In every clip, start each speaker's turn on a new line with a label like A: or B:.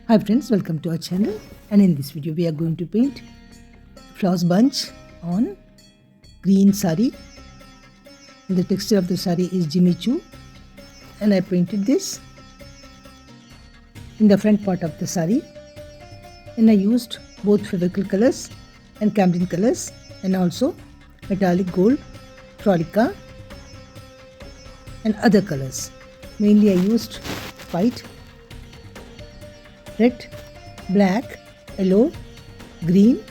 A: Hi friends, welcome to our channel, and in this video we are going to paint flower bunch on green sari. And the texture of the sari is Jimmy Choo, and I painted this in the front part of the sari, and I used both fabrical colors and cambric colors and also metallic gold, frolica and other colors. Mainly I used white, red, black, yellow, green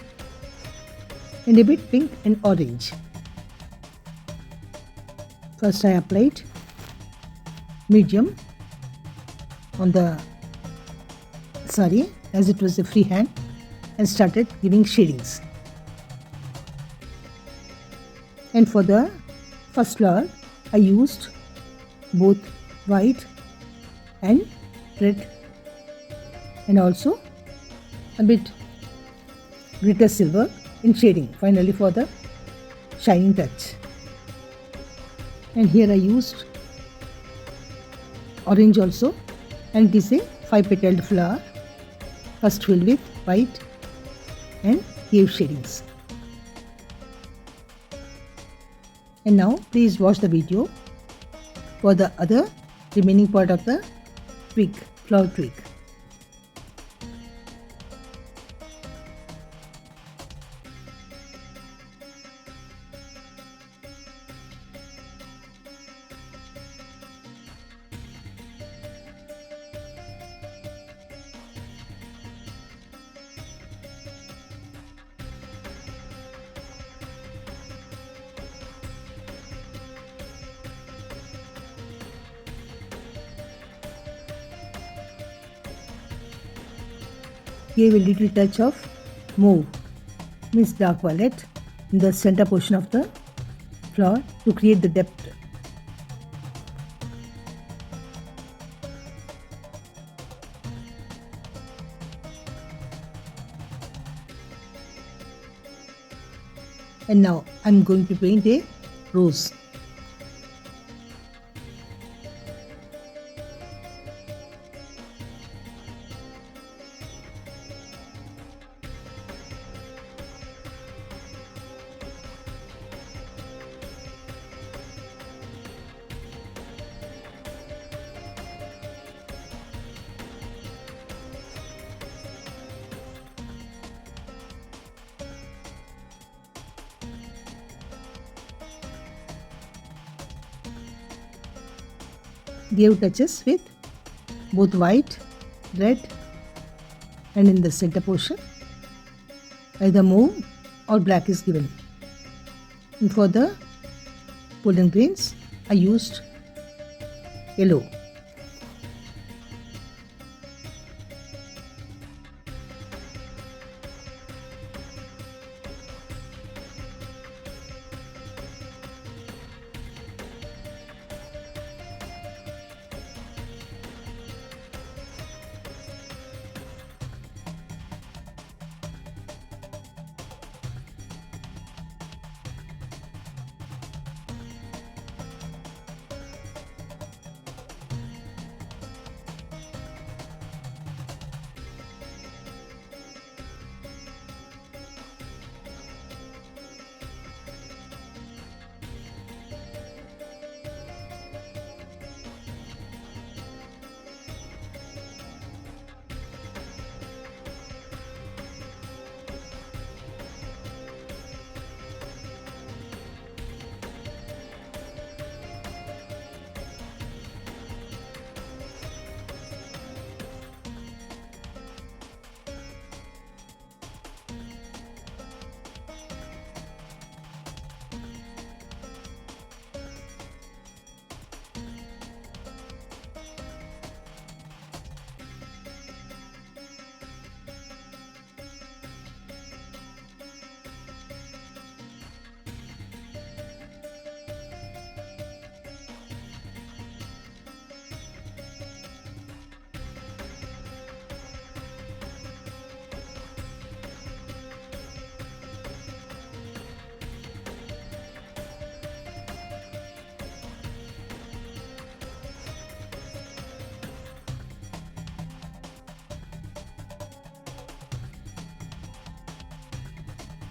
A: and a bit pink and orange. First I applied medium on the sari as it was a free hand and started giving shadings. And for the first flower I used both white and red and also a bit glitter silver in shading finally for the shining touch. And here I used orange also, and it is a 5-petaled flower, first filled with white and gave shadings. And now please watch the video for the other remaining part of the twig, flower twig. Give a little touch of mauve, means dark violet, in the center portion of the flower to create the depth. And now I am going to paint a rose. Give touches with both white, red and in the center portion either mauve or black is given. And for the golden grains I used yellow.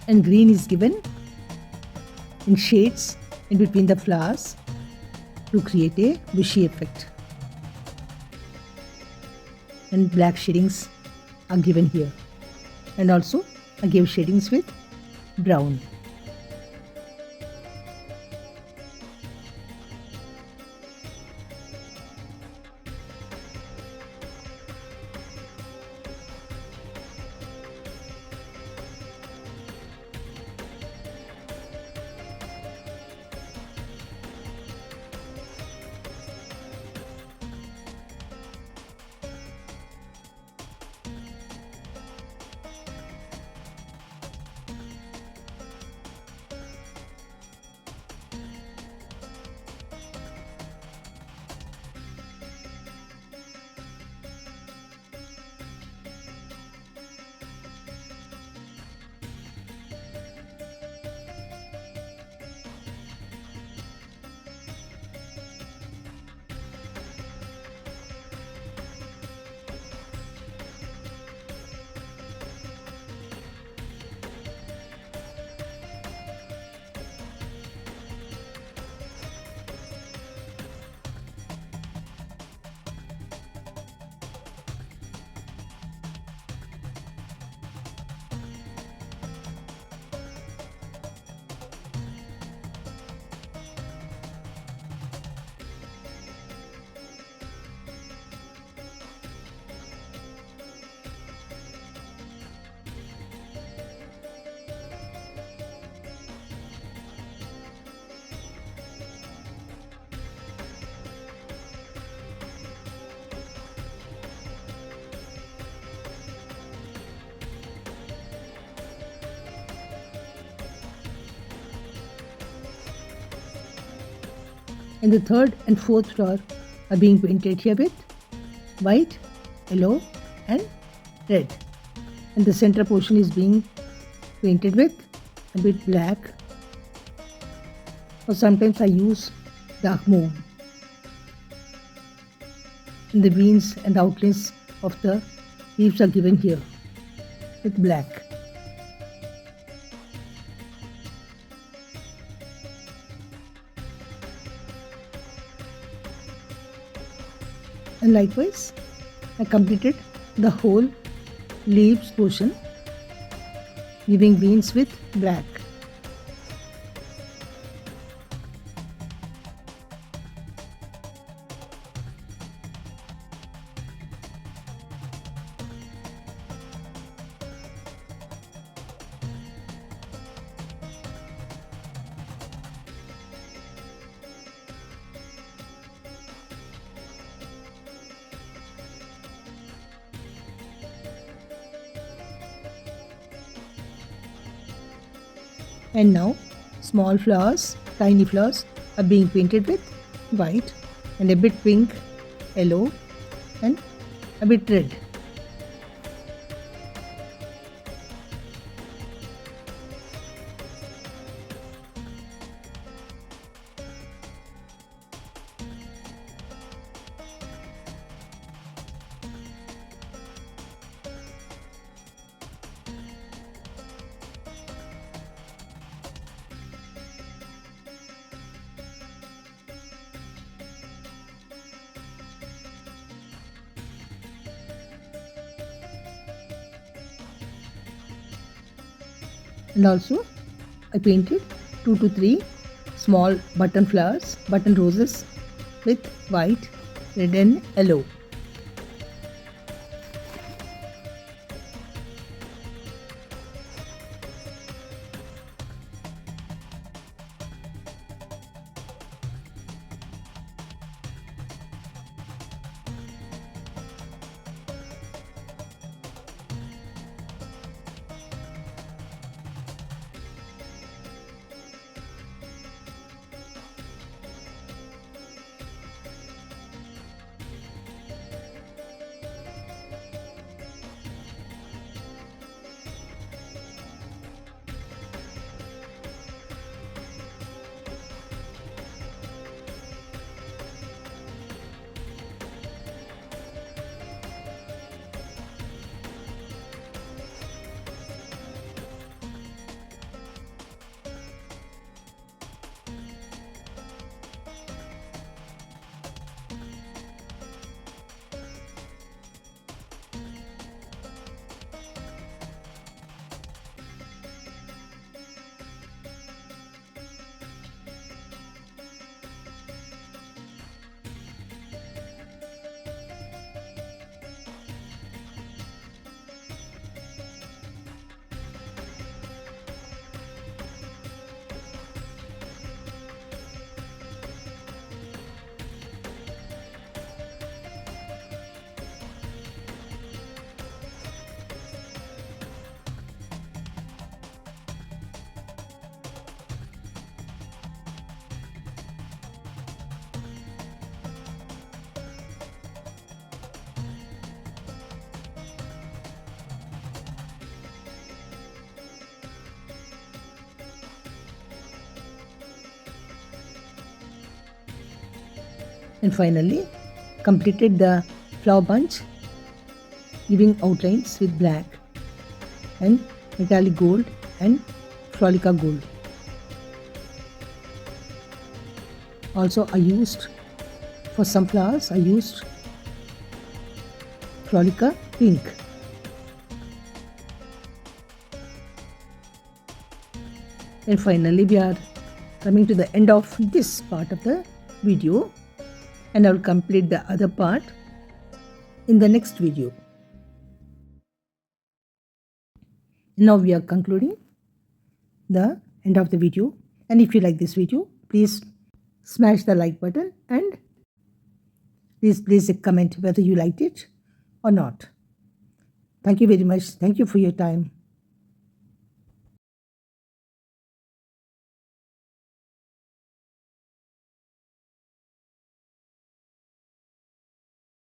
A: and green is given in shades in between the flowers to create a bushy effect, and black shadings are given here, and also I gave shadings with brown. And the third and fourth flower are being painted here with white, yellow and red. And the center portion is being painted with a bit black, or sometimes I use dark mauve. And the veins and outlines of the leaves are given here with black. And likewise, I completed the whole leaves portion, giving veins with black. And now small flowers, tiny flowers are being painted with white and a bit pink, yellow and a bit red. And also I painted 2 to 3 small button flowers, button roses with white, red and yellow. And finally completed the flower bunch, giving outlines with black and metallic gold and Frolica gold. Also I used, for some flowers I used Frolica pink. And finally we are coming to the end of this part of the video, and I will complete the other part in the next video. Now we are concluding the end of the video, and if you like this video, please smash the like button and please place a comment whether you liked it or not. Thank you very much. Thank you for your time.